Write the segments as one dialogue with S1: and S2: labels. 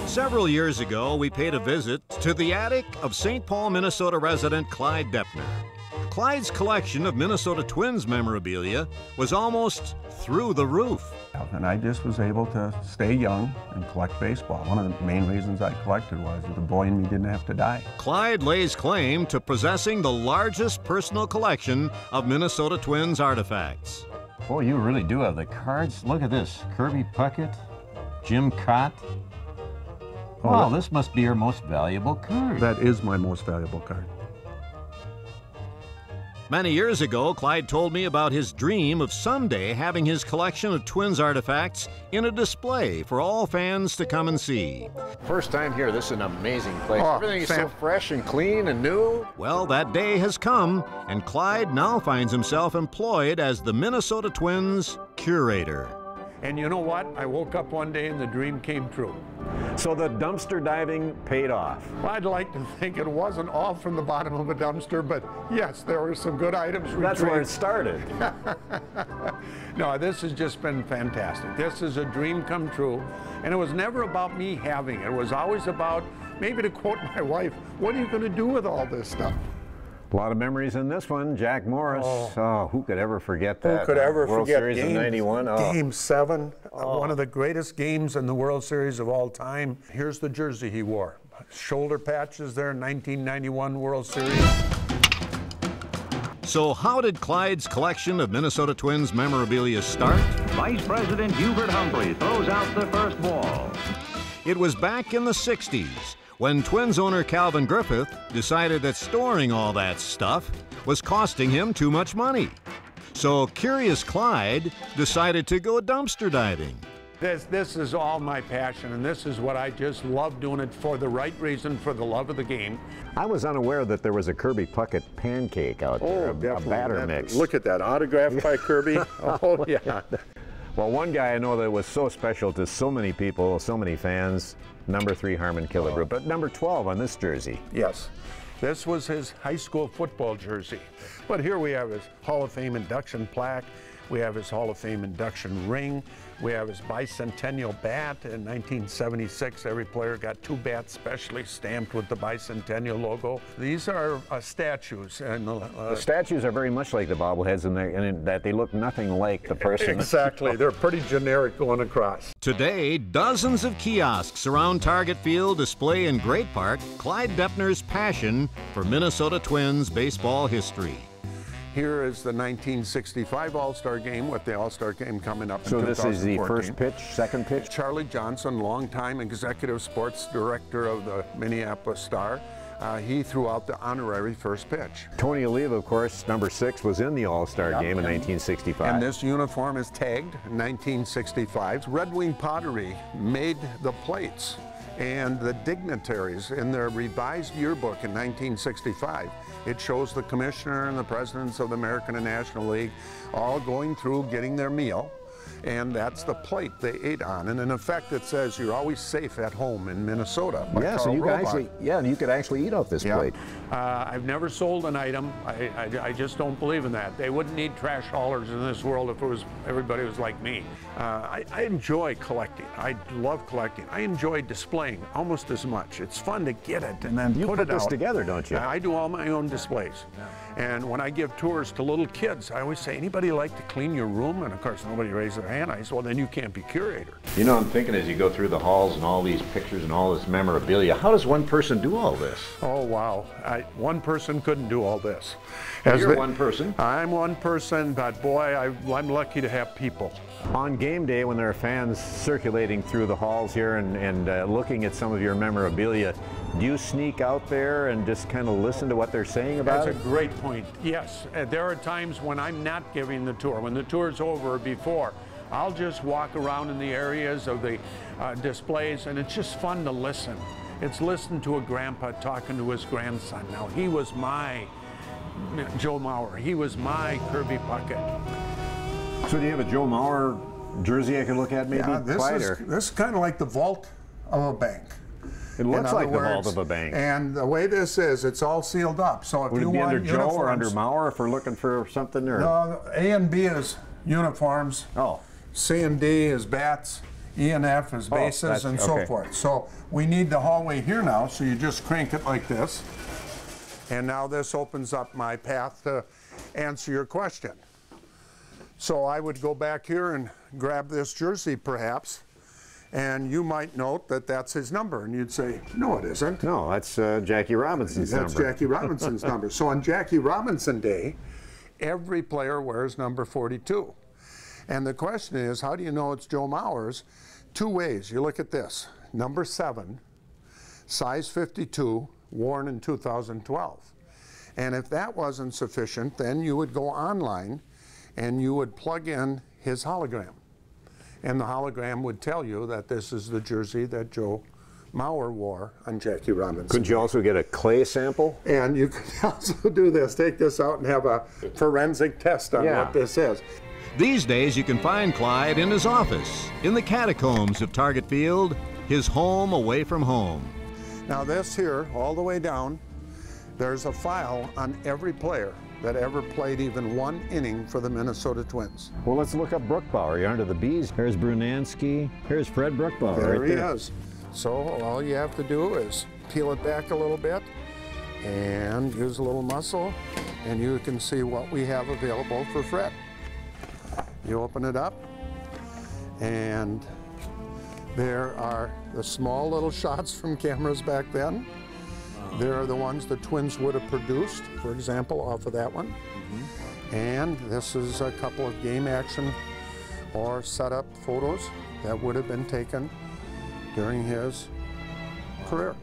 S1: Several years ago, we paid a visit to the attic of St. Paul, Minnesota resident Clyde Doepner. Clyde's collection of Minnesota Twins memorabilia was almost through the roof.
S2: And I just was able to stay young and collect baseball. One of the main reasons I collected was that the boy in me didn't have to die.
S1: Clyde lays claim to possessing the largest personal collection of Minnesota Twins artifacts.
S3: Oh, you really do have the cards. Look at this. Kirby Puckett, Jim Cott. Wow, this must be your most valuable card.
S2: That is my most valuable card.
S1: Many years ago, Clyde told me about his dream of someday having his collection of Twins artifacts in a display for all fans to come and see.
S3: First time here, this is an amazing place.
S2: Oh,
S3: Everything is so fresh and clean and new.
S1: Well, that day has come, and Clyde now finds himself employed as the Minnesota Twins curator.
S4: And you know what? I woke up one day and the dream came true.
S5: So the dumpster diving paid off.
S4: Well, I'd like to think it wasn't all from the bottom of a dumpster, but yes, there were some good items retrieved.
S5: That's where it started.
S4: No, this has just been fantastic. This is a dream come true. And it was never about me having it. It was always about, maybe to quote my wife, what are you going to do with all this stuff?
S5: A lot of memories in this one. Jack Morris. Oh, who could ever forget that?
S4: Who could ever
S5: World
S4: forget
S5: Series of '91? Oh.
S4: Game 7, one of the greatest games in the World Series of all time. Here's the jersey he wore. Shoulder patches there, 1991 World Series.
S1: So how did Clyde's collection of Minnesota Twins memorabilia start?
S6: Vice President Hubert Humphrey throws out the first ball.
S1: It was back in the 60s when Twins owner Calvin Griffith decided that storing all that stuff was costing him too much money. So curious Clyde decided to go dumpster diving.
S4: This is all my passion, and this is what I just love doing it for the right reason, for the love of the game.
S5: I was unaware that there was a Kirby Puckett pancake out there, a batter mix.
S4: Look at that, autographed by Kirby. Oh, yeah.
S5: Well, one guy I know that was so special to so many people, so many fans, number 3 Harmon Killebrew, but number 12 on this jersey.
S4: Yes. This was his high school football jersey. But here we have his Hall of Fame induction plaque. We have his Hall of Fame induction ring. We have his bicentennial bat. In 1976, every player got 2 bats specially stamped with the bicentennial logo. These are statues. And
S5: the statues are very much like the bobbleheads in that they look nothing like the person.
S4: Exactly. They're pretty generic going across.
S1: Today, dozens of kiosks around Target Field display in Great Park Clyde Doepner's passion for Minnesota Twins baseball history.
S4: Here is the 1965 All-Star Game, with the All-Star Game coming up in 2014.
S5: So this is the first pitch, second pitch?
S4: Charlie Johnson, longtime executive sports director of the Minneapolis Star, he threw out the honorary first pitch.
S5: Tony Oliva, of course, number 6, was in the All-Star game in 1965.
S4: And this uniform is tagged 1965. Red Wing Pottery made the plates, and the dignitaries in their revised yearbook in 1965, it shows the commissioner and the presidents of the American and National League all going through getting their meal, and that's the plate they ate on. And in effect, it says you're always safe at home in Minnesota.
S5: Yeah, so you could actually eat off this plate.
S4: I've never sold an item. I just don't believe in that. They wouldn't need trash haulers in this world if everybody was like me. I enjoy collecting. I love collecting. I enjoy displaying almost as much. It's fun to get it and then
S5: you
S4: put it out.
S5: You put this together, don't you?
S4: I do all my own displays. And when I give tours to little kids, I always say, anybody like to clean your room? And of course, nobody raises their hand. I say, well, then you can't be curator.
S3: You know, I'm thinking as you go through the halls and all these pictures and all this memorabilia, how does one person do all this?
S4: Oh, wow. One person couldn't do all this.
S3: You're one person?
S4: I'm one person, but boy, I'm lucky to have people.
S5: On game day, when there are fans circulating through the halls here and looking at some of your memorabilia, do you sneak out there and just kind of listen to what they're saying about it?
S4: That's a great point. Yes, there are times when I'm not giving the tour. When the tour's over or before, I'll just walk around in the areas of the displays, and it's just fun to listen. It's listen to a grandpa talking to his grandson. Now, he was my Joe Mauer. He was my Kirby Puckett.
S5: So do you have a Joe Mauer jersey I could look at maybe?
S4: Yeah, this is kind of like the vault of a bank.
S5: It looks like the vault of a bank.
S4: And the way this is, it's all sealed up. So if
S5: Would
S4: you
S5: it be
S4: want
S5: under Joe or under Mauer if we're looking for something? Or?
S4: No, A and B is uniforms.
S5: Oh.
S4: C and D is bats. E and F as bases and so
S5: okay.
S4: forth. So we need the hallway here now, so you just crank it like this. And now this opens up my path to answer your question. So I would go back here and grab this jersey perhaps, and you might note that that's his number, and you'd say, no, it isn't.
S5: No, that's Jackie Robinson's number.
S4: That's Jackie Robinson's number. So on Jackie Robinson Day, every player wears number 42. And the question is, how do you know it's Joe Mauer's? Two ways. You look at this, number 7, size 52, worn in 2012. And if that wasn't sufficient, then you would go online and you would plug in his hologram. And the hologram would tell you that this is the jersey that Joe Mauer wore on Jackie Robinson.
S5: Could you also get a clay sample?
S4: And you could also do this, take this out and have a forensic test on what this is.
S1: These days you can find Clyde in his office, in the catacombs of Target Field, his home away from home.
S4: Now this here, all the way down, there's a file on every player that ever played even one inning for the Minnesota Twins.
S5: Well, let's look up Brookbauer. You're under the B's. Here's Brunansky. Here's Fred Brookbauer.
S4: There
S5: right
S4: he
S5: there.
S4: is. So all you have to do is peel it back a little bit and use a little muscle, and you can see what we have available for Fred. You open it up, and there are the small little shots from cameras back then. There are the ones the Twins would have produced, for example, off of that one. And this is a couple of game action or setup photos that would have been taken during his career.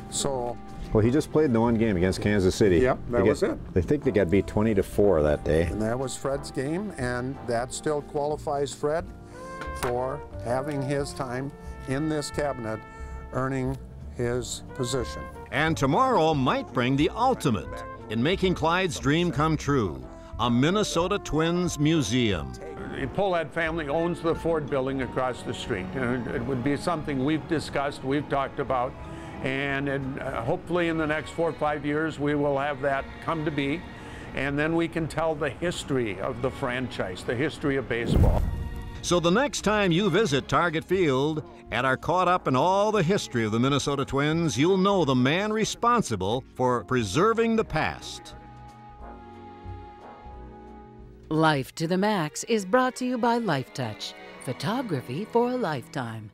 S4: So,
S5: Well, he just played in the one game against Kansas City.
S4: Yep, that was it.
S5: I think they got beat 20-4 that day.
S4: and that was Fred's game, and that still qualifies Fred for having his time in this cabinet, earning his position.
S1: And tomorrow might bring the ultimate in making Clyde's dream come true, a Minnesota Twins museum.
S4: The Pohlad family owns the Ford building across the street. It would be something we've discussed, we've talked about, and hopefully in the next 4 or 5 years we will have that come to be, and then we can tell the history of the franchise, the history of baseball.
S1: So the next time you visit Target Field and are caught up in all the history of the Minnesota Twins, you'll know the man responsible for preserving the past.
S7: Life to the Max is brought to you by Life Touch, photography for a lifetime.